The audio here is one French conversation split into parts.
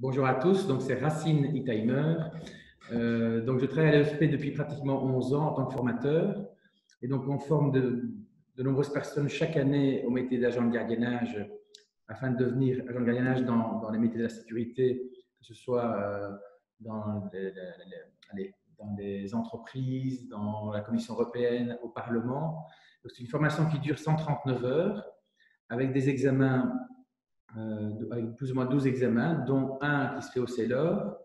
Bonjour à tous, donc c'est Racine Itheimer. Donc je travaille à l'EFP depuis pratiquement 11 ans en tant que formateur. Et donc on forme de nombreuses personnes chaque année au métier d'agent de gardiennage afin de devenir agent de gardiennage dans les métiers de la sécurité, que ce soit dans les entreprises, dans la Commission européenne, au Parlement. C'est une formation qui dure 139 heures avec des examens avec plus ou moins 12 examens, dont un qui se fait au CELOR.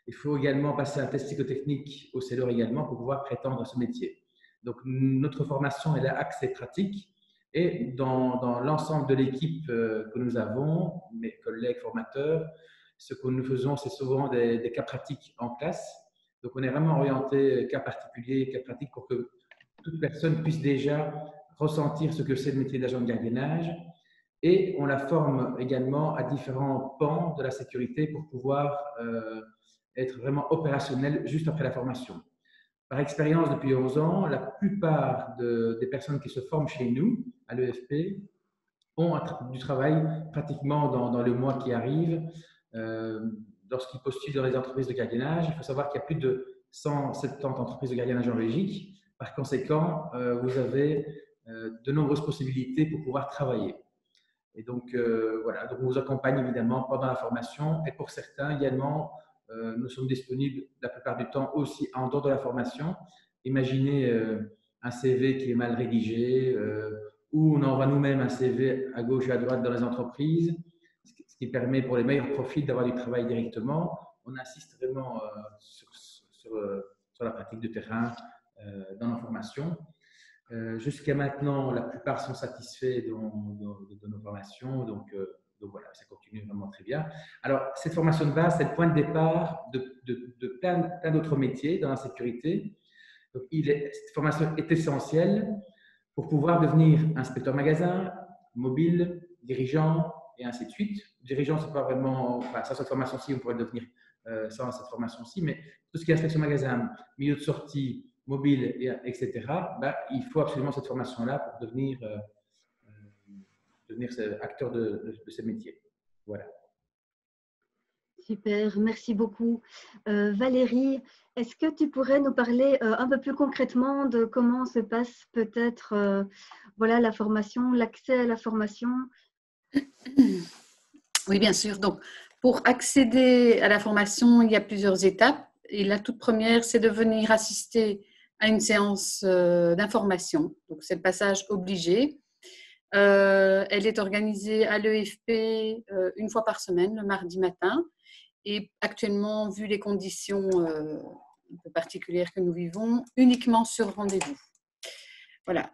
Il faut également passer un test psychotechnique au CELOR également pour pouvoir prétendre à ce métier. Donc, notre formation est axée pratique et dans l'ensemble de l'équipe que nous avons, mes collègues formateurs, ce que nous faisons, c'est souvent des cas pratiques en classe. Donc, on est vraiment orienté cas particulier, cas pratique pour que toute personne puisse déjà ressentir ce que c'est le métier d'agent de gardiennage. Et on la forme également à différents pans de la sécurité pour pouvoir être vraiment opérationnel juste après la formation. Par expérience, depuis 11 ans, la plupart des personnes qui se forment chez nous, à l'EFP, ont du travail pratiquement dans le mois qui arrive. Lorsqu'ils postulent dans les entreprises de gardiennage, il faut savoir qu'il y a plus de 170 entreprises de gardiennage en Belgique. Par conséquent, vous avez de nombreuses possibilités pour pouvoir travailler. Et donc, voilà, donc on vous accompagne évidemment pendant la formation et pour certains également, nous sommes disponibles la plupart du temps aussi en dehors de la formation. Imaginez un CV qui est mal rédigé ou on envoie nous-mêmes un CV à gauche et à droite dans les entreprises, ce qui permet pour les meilleurs profils d'avoir du travail directement. On insiste vraiment sur la pratique de terrain dans la formation. Jusqu'à maintenant, la plupart sont satisfaits de nos formations, donc voilà, ça continue vraiment très bien. Alors, cette formation de base, c'est le point de départ de plein d'autres métiers dans la sécurité. Donc, cette formation est essentielle pour pouvoir devenir inspecteur magasin, mobile, dirigeant, et ainsi de suite. Dirigeant, c'est pas vraiment, enfin, sans cette formation-ci, on pourrait le devenir sans cette formation-ci, mais tout ce qui est inspection magasin, milieu de sortie, mobile, etc., bah, il faut absolument cette formation-là pour devenir acteur de ce métier. Voilà. Super, merci beaucoup. Valérie, est-ce que tu pourrais nous parler un peu plus concrètement de comment se passe peut-être voilà, la formation, l'accès à la formation? Oui, bien sûr. Donc, pour accéder à la formation, il y a plusieurs étapes. Et la toute première, c'est de venir assister à une séance d'information. Donc, c'est le passage obligé. Elle est organisée à l'EFP une fois par semaine, le mardi matin. Et actuellement, vu les conditions un peu particulières que nous vivons, uniquement sur rendez-vous. Voilà,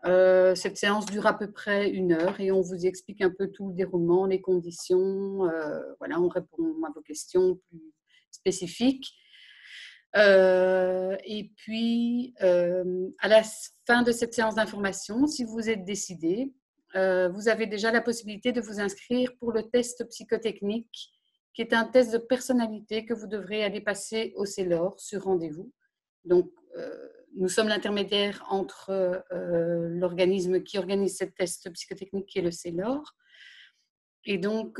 cette séance dure à peu près 1 heure et on vous explique un peu tout le déroulement, les conditions. Voilà, on répond à vos questions plus spécifiques. Et puis, à la fin de cette séance d'information, si vous êtes décidé, vous avez déjà la possibilité de vous inscrire pour le test psychotechnique, qui est un test de personnalité que vous devrez aller passer au CELOR sur rendez-vous. Donc, nous sommes l'intermédiaire entre l'organisme qui organise ce test psychotechnique qui est le CELOR. Et donc,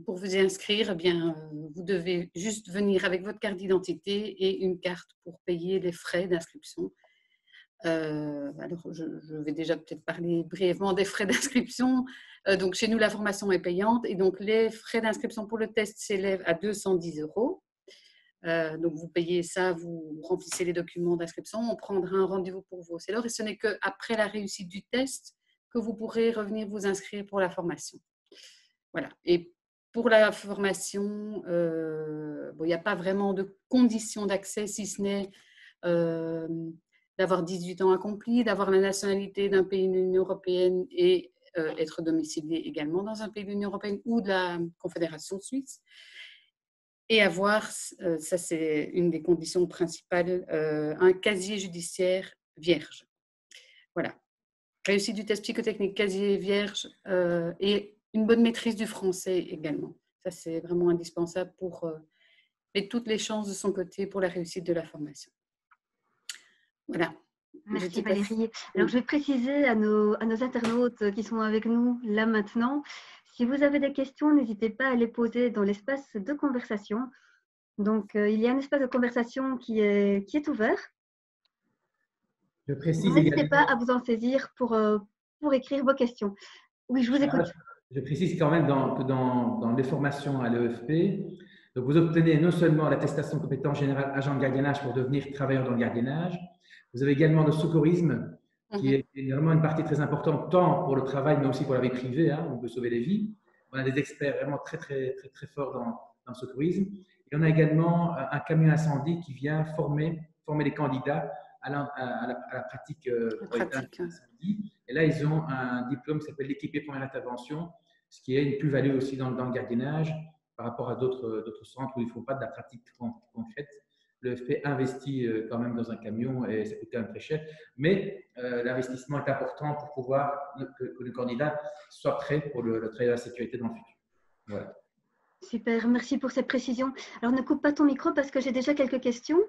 pour vous y inscrire, eh bien, vous devez juste venir avec votre carte d'identité et une carte pour payer les frais d'inscription. Alors, je vais déjà peut-être parler brièvement des frais d'inscription. Donc, chez nous, la formation est payante et donc les frais d'inscription pour le test s'élèvent à 210 €. Donc, vous payez ça, vous remplissez les documents d'inscription, on prendra un rendez-vous pour vous au CELOR et ce n'est qu'après la réussite du test que vous pourrez revenir vous inscrire pour la formation. Voilà. Et pour la formation, bon, il n'y a pas vraiment de conditions d'accès, si ce n'est d'avoir 18 ans accomplis, d'avoir la nationalité d'un pays de l'Union européenne et être domicilié également dans un pays de l'Union européenne ou de la Confédération suisse. Et avoir, ça c'est une des conditions principales, un casier judiciaire vierge. Voilà. Réussite du test psychotechnique, casier vierge et une bonne maîtrise du français également. Ça, c'est vraiment indispensable pour mettre toutes les chances de son côté pour la réussite de la formation. Voilà. Merci Valérie. Alors, je vais préciser à nos internautes qui sont avec nous là maintenant, Si vous avez des questions, n'hésitez pas à les poser dans l'espace de conversation. Donc, il y a un espace de conversation qui est ouvert. Je précise N'hésitez également, pas à vous en saisir pour écrire vos questions. Oui, je vous écoute. je précise quand même que dans les formations à l'EFP, donc vous obtenez non seulement l'attestation de compétence générale agent de gardiennage pour devenir travailleur dans le gardiennage, vous avez également le secourisme, qui est vraiment une partie très importante, tant pour le travail, mais aussi pour la vie privée, hein, on peut sauver des vies. On a des experts vraiment très forts dans le secourisme. Et on a également un camion incendie qui vient former les candidats à la pratique incendie. Et là, ils ont un diplôme qui s'appelle l'équipé première intervention, ce qui est une plus-value aussi dans le gardiennage par rapport à d'autres centres où ils ne font pas de la pratique concrète. Le FP investit quand même dans un camion et ça coûte quand même très cher. Mais l'investissement est important pour pouvoir que le candidat soit prêt pour le travail de la sécurité dans le futur. Voilà. Super, merci pour cette précision. Alors, ne coupe pas ton micro parce que j'ai déjà quelques questions.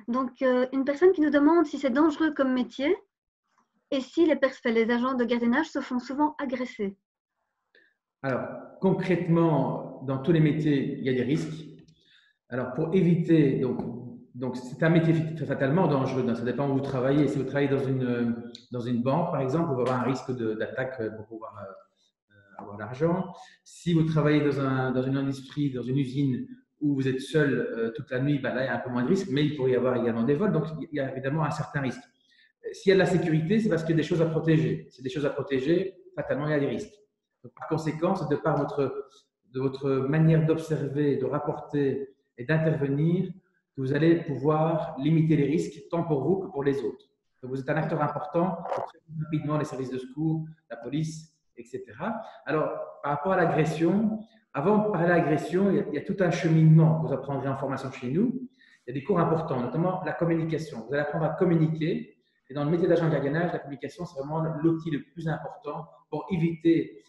Donc, une personne qui nous demande si c'est dangereux comme métier et si les agents de gardiennage se font souvent agresser. Alors, concrètement, dans tous les métiers, il y a des risques. Alors, pour éviter, donc c'est un métier fatalement dangereux, ça dépend où vous travaillez. Si vous travaillez dans une banque, par exemple, vous allez avoir un risque d'attaque pour pouvoir avoir l'argent. Si vous travaillez dans une industrie, dans une usine où vous êtes seul toute la nuit, ben là, il y a un peu moins de risque, mais il pourrait y avoir également des vols, donc il y a évidemment un certain risque. S'il y a de la sécurité, c'est parce qu'il y a des choses à protéger. S'il y a des choses à protéger, fatalement, il y a des risques. Donc, par conséquent, c'est de par votre manière d'observer, de rapporter et d'intervenir que vous allez pouvoir limiter les risques, tant pour vous que pour les autres. Donc, vous êtes un acteur important pour prévenir rapidement les services de secours, la police, etc. Alors, par rapport à l'agression, avant de parler d'agression, il y a tout un cheminement que vous apprendrez en formation chez nous. Il y a des cours importants, notamment la communication. Vous allez apprendre à communiquer. Et dans le métier d'agent de gardiennage, la communication, c'est vraiment l'outil le plus important pour éviter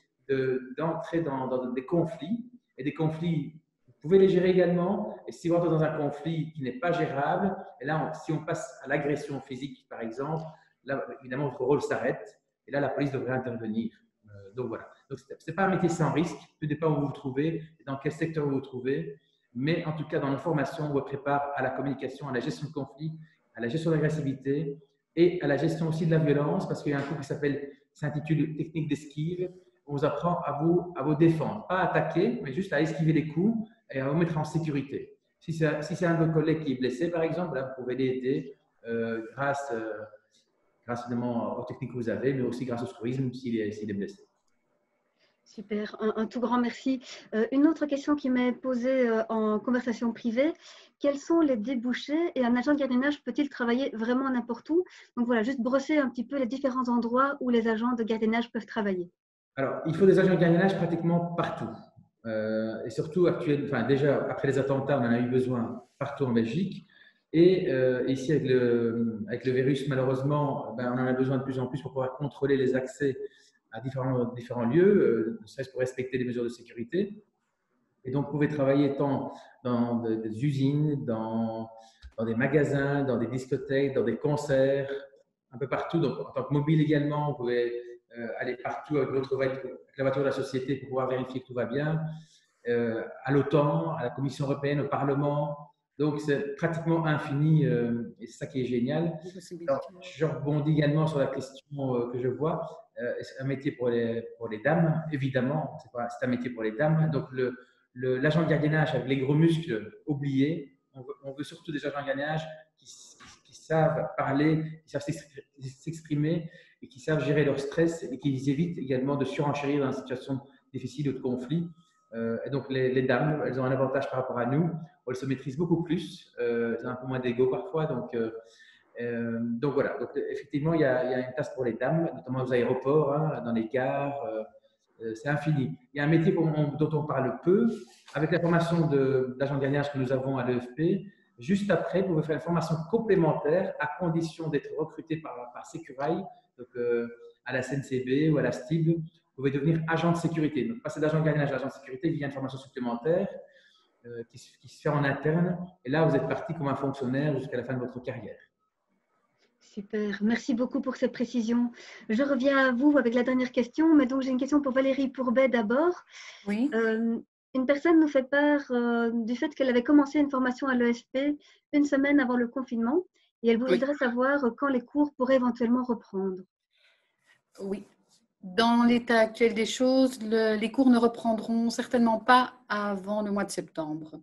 d'entrer dans des conflits. Et des conflits, vous pouvez les gérer également. Et si vous entrez dans un conflit qui n'est pas gérable, et là, si on passe à l'agression physique, par exemple, là, évidemment, votre rôle s'arrête. Et là, la police devrait intervenir. Donc voilà. Donc, ce n'est pas un métier sans risque. Tout dépend où vous vous trouvez et dans quel secteur vous vous trouvez. Mais en tout cas, dans nos formations, on vous prépare à la communication, à la gestion de conflits, à la gestion de l'agressivité et à la gestion aussi de la violence, parce qu'il y a un cours qui s'intitule Technique d'esquive. On vous apprend à vous défendre, pas à attaquer, mais juste à esquiver les coups et à vous mettre en sécurité. Si c'est un de vos collègues qui est blessé, par exemple, là, vous pouvez l'aider grâce évidemment aux techniques que vous avez, mais aussi grâce au secourisme s'il est blessé. Super, un tout grand merci. Une autre question qui m'est posée en conversation privée, quels sont les débouchés et un agent de gardiennage peut-il travailler vraiment n'importe où? Donc voilà, juste brosser un petit peu les différents endroits où les agents de gardiennage peuvent travailler. Alors, il faut des agents de gardiennage pratiquement partout. Et surtout, déjà, après les attentats, on en a eu besoin partout en Belgique. Et ici, avec le virus, malheureusement, on en a besoin de plus en plus pour pouvoir contrôler les accès à différents lieux, ne serait-ce pour respecter les mesures de sécurité. Et donc, vous pouvez travailler tant dans des usines, dans des magasins, dans des discothèques, dans des concerts, un peu partout. Donc, en tant que mobile également, vous pouvez aller partout avec la voiture de la société pour pouvoir vérifier que tout va bien, à l'OTAN, à la Commission européenne, au Parlement. Donc, c'est pratiquement infini et c'est ça qui est génial. Alors, je rebondis également sur la question que je vois. C'est un métier pour les dames, évidemment. C'est un métier pour les dames. Donc, l'agent de gardiennage avec les gros muscles oubliés, on veut surtout des agents de gardiennage qui savent parler, qui savent s'exprimer et qui savent gérer leur stress et qui évitent également de surenchérir dans une situation difficile ou de conflit. Et donc, les dames, elles ont un avantage par rapport à nous. Elles se maîtrisent beaucoup plus. Elles ont un peu moins d'ego parfois. Donc voilà. Donc, effectivement, il y a une place pour les dames, notamment aux aéroports, hein, dans les gares. C'est infini. Il y a un métier dont on parle peu. Avec la formation d'agent de gardiennage que nous avons à l'EFP, juste après, vous pouvez faire une formation complémentaire à condition d'être recruté par Sécurail, donc à la SNCB ou à la STIB. Vous pouvez devenir agent de sécurité. Donc, passer d'agent de gardiennage à agent de sécurité via une formation supplémentaire qui se fait en interne. Et là, vous êtes parti comme un fonctionnaire jusqu'à la fin de votre carrière. Super, merci beaucoup pour cette précision. Je reviens à vous avec la dernière question, mais donc j'ai une question pour Valérie Pourbet d'abord. Oui. Une personne nous fait part du fait qu'elle avait commencé une formation à l'EFP une semaine avant le confinement et elle Oui. voudrait savoir quand les cours pourraient éventuellement reprendre. Oui. Dans l'état actuel des choses, les cours ne reprendront certainement pas avant le mois de septembre,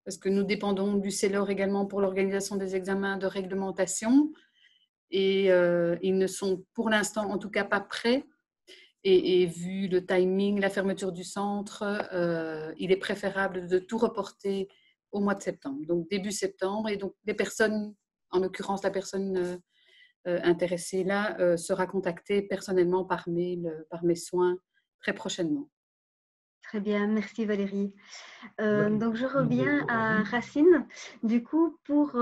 parce que nous dépendons du CELOR également pour l'organisation des examens de réglementation, et ils ne sont pour l'instant en tout cas pas prêts. Et vu le timing, la fermeture du centre, il est préférable de tout reporter au mois de septembre, donc début septembre. Et donc les personnes, en l'occurrence la personne intéressée là, sera contactée personnellement par mail, par mes soins très prochainement. Très bien, merci Valérie. Oui. Donc je reviens à Racine, du coup, pour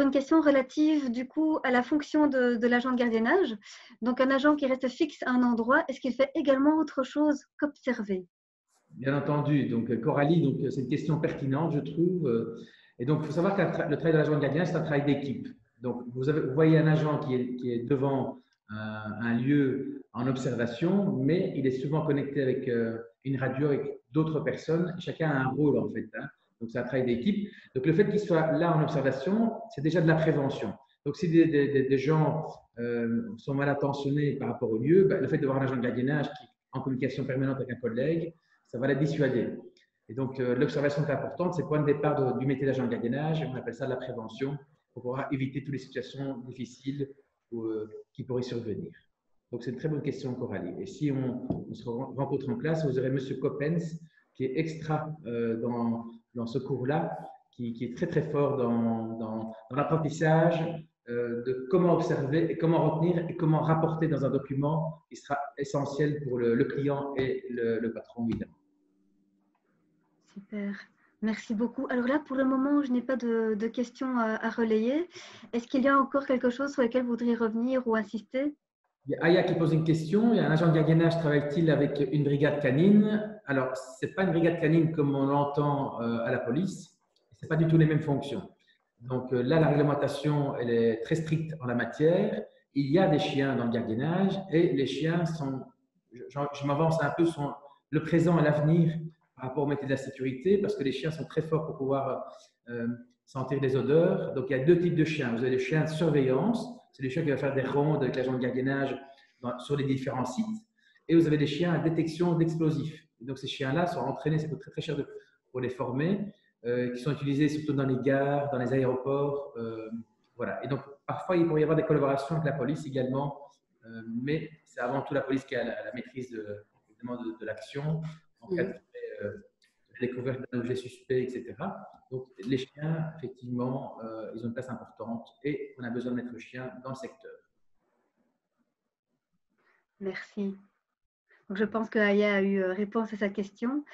une question relative du coup à la fonction de l'agent de gardiennage. Donc un agent qui reste fixe à un endroit, est-ce qu'il fait également autre chose qu'observer? Bien entendu. Donc, Coralie, donc, c'est une question pertinente, je trouve. Et donc, il faut savoir que le travail de l'agent de gardien, c'est un travail d'équipe. Donc, vous voyez un agent qui est devant un lieu en observation, mais il est souvent connecté avec une radio, avec d'autres personnes. Chacun a un rôle, en fait, hein. Donc, c'est un travail d'équipe. Donc, le fait qu'il soit là en observation, c'est déjà de la prévention. Donc, si des gens sont mal intentionnés par rapport au lieu, ben, le fait de voir un agent de gardiennage qui est en communication permanente avec un collègue, ça va la dissuader. Et donc, l'observation est importante. C'est le point de départ du métier d'agent de gardiennage. On appelle ça de la prévention pour pouvoir éviter toutes les situations difficiles qui pourraient survenir. Donc, c'est une très bonne question, Coralie. Et si on se rencontre en classe, vous aurez M. Coppens, qui est extra dans ce cours-là, qui est très, très fort dans l'apprentissage de comment observer et comment retenir et comment rapporter dans un document qui sera essentiel pour le client et le patron, évidemment. Super, merci beaucoup. Alors là, pour le moment, je n'ai pas de questions à relayer. Est-ce qu'il y a encore quelque chose sur lequel vous voudriez revenir ou insister? Il y a Aya qui pose une question. Il y a un agent de gardiennage travaille-t-il avec une brigade canine? Alors, ce n'est pas une brigade canine comme on l'entend à la police. Ce n'est pas du tout les mêmes fonctions. Donc là, la réglementation, elle est très stricte en la matière. Il y a des chiens dans le gardiennage et les chiens sont, je m'avance un peu, sont le présent et l'avenir par rapport au métier de la sécurité parce que les chiens sont très forts pour pouvoir sentir les odeurs. Donc il y a deux types de chiens. Vous avez les chiens de surveillance, c'est les chiens qui vont faire des rondes avec l'agent de gardiennage sur les différents sites. Et vous avez des chiens à détection d'explosifs. Donc ces chiens-là sont entraînés, ça coûte très très cher pour les former, qui sont utilisés surtout dans les gares, dans les aéroports. Voilà. Et donc parfois il pourrait y avoir des collaborations avec la police également, mais c'est avant tout la police qui a la maîtrise de l'action en cas de découverte d'un objet suspect, etc. Donc, les chiens, effectivement, ils ont une place importante et on a besoin de mettre le chien dans le secteur. Merci. Donc, je pense que Aya a eu réponse à sa question.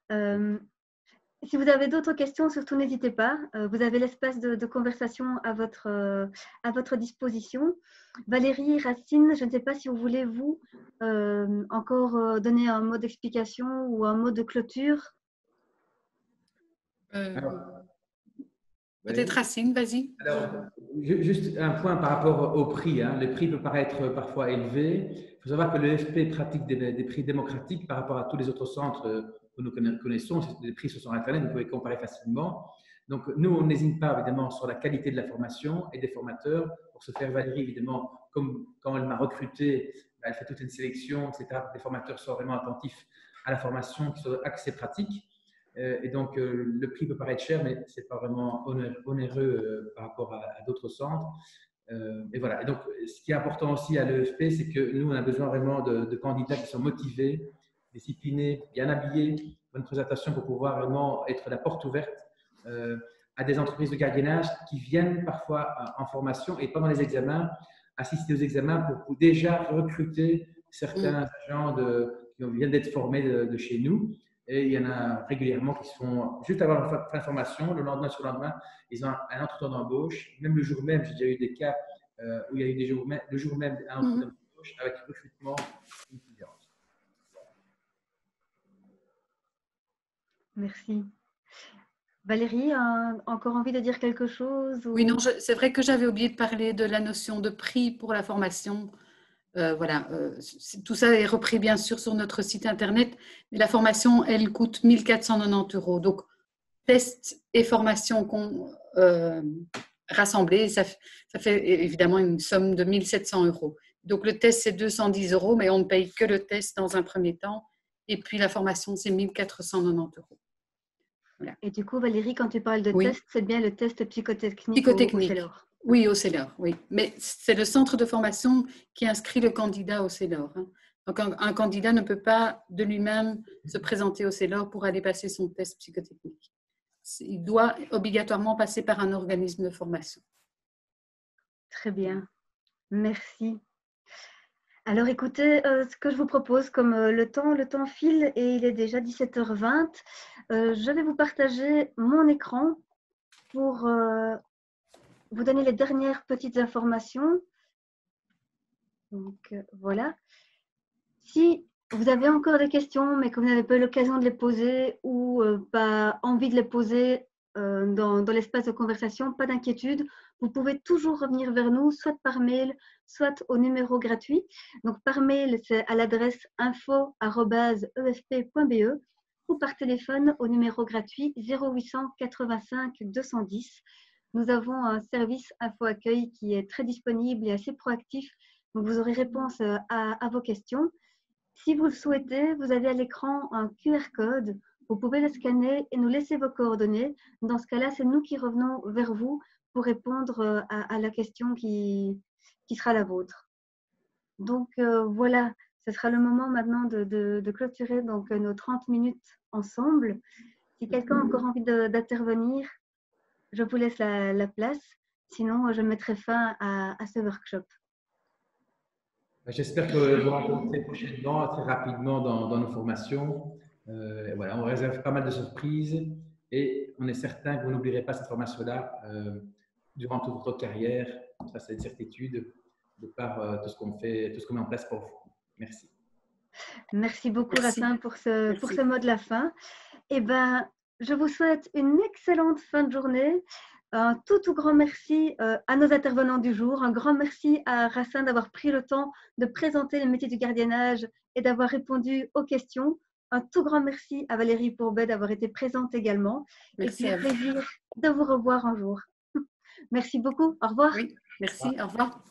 Si vous avez d'autres questions, surtout n'hésitez pas. Vous avez l'espace de conversation à votre disposition. Valérie, Racine, je ne sais pas si vous voulez, vous, encore donner un mot d'explication ou un mot de clôture. Peut-être Racine, vas-y. Alors, juste un point par rapport au prix. Hein. Le prix peut paraître parfois élevé. Il faut savoir que l'EFP pratique des prix démocratiques par rapport à tous les autres centres que nous connaissons. Les prix sont sur Internet, vous pouvez comparer facilement. Donc, nous, on n'hésite pas évidemment sur la qualité de la formation et des formateurs. Pour se faire, Valérie, évidemment, comme quand elle m'a recruté, elle fait toute une sélection, etc. Les formateurs sont vraiment attentifs à la formation, qui soit axée pratique. Et donc, le prix peut paraître cher, mais ce n'est pas vraiment onéreux par rapport à d'autres centres. Et voilà. Et donc, ce qui est important aussi à l'EFP, c'est que nous, on a besoin vraiment de candidats qui sont motivés, disciplinés, bien habillés, bonne présentation pour pouvoir vraiment être la porte ouverte à des entreprises de gardiennage qui viennent parfois en formation et pendant les examens, assister aux examens pour déjà recruter certains agents qui viennent d'être formés de chez nous. Et il y en a régulièrement qui sont, juste avant la fin de formation, le lendemain sur le lendemain, ils ont un entretien d'embauche. Même le jour même, j'ai déjà eu des cas où il y a eu le jour même un entretien d'embauche avec recrutement d'une cliente. Merci. Valérie, encore envie de dire quelque chose Oui, ou... non, c'est vrai que j'avais oublié de parler de la notion de prix pour la formation. Voilà, tout ça est repris bien sûr sur notre site internet, mais la formation, elle coûte 1 490 €. Donc, test et formation rassemblés, ça fait évidemment une somme de 1 700 €. Donc, le test, c'est 210 €, mais on ne paye que le test dans un premier temps. Et puis, la formation, c'est 1 490 €. Voilà. Et du coup, Valérie, quand tu parles de Oui. test, c'est bien le test psychotechnique au Psychotechnique. CELOR. Oui, au CELOR, oui. Mais c'est le centre de formation qui inscrit le candidat au CELOR. Donc, un candidat ne peut pas de lui-même se présenter au CELOR pour aller passer son test psychotechnique. Il doit obligatoirement passer par un organisme de formation. Très bien. Merci. Alors écoutez, ce que je vous propose, comme le temps file et il est déjà 17h20, je vais vous partager mon écran pour vous donner les dernières petites informations. Donc voilà. Si vous avez encore des questions, mais que vous n'avez pas eu l'occasion de les poser ou pas envie de les poser dans l'espace de conversation, pas d'inquiétude. Vous pouvez toujours revenir vers nous, soit par mail, soit au numéro gratuit. Donc par mail, c'est à l'adresse info@efp.be ou par téléphone au numéro gratuit 0800 85 210. Nous avons un service info accueil qui est très disponible et assez proactif. Donc vous aurez réponse à vos questions. Si vous le souhaitez, vous avez à l'écran un QR code. Vous pouvez le scanner et nous laisser vos coordonnées. Dans ce cas-là, c'est nous qui revenons vers vous pour répondre à la question qui sera la vôtre. Donc voilà, ce sera le moment maintenant de clôturer donc, nos 30 minutes ensemble. Si quelqu'un a encore envie d'intervenir, je vous laisse la place. Sinon, je mettrai fin à ce workshop. J'espère que vous rencontrez prochainement, très rapidement dans nos formations. Voilà, on réserve pas mal de surprises et on est certain que vous n'oublierez pas cette formation-là durant toute votre carrière. Ça, c'est une certitude de par tout ce qu'on fait, tout ce qu'on met en place pour vous. Merci. Merci beaucoup, Merci. Racine, pour ce mot de la fin. Eh ben, je vous souhaite une excellente fin de journée. Un tout grand merci à nos intervenants du jour. Un grand merci à Racine d'avoir pris le temps de présenter les métiers du gardiennage et d'avoir répondu aux questions. Un tout grand merci à Valérie Pourbet d'avoir été présente également. Merci et puis, au plaisir de vous revoir un jour. Merci beaucoup. Au revoir. Oui, merci. Au revoir.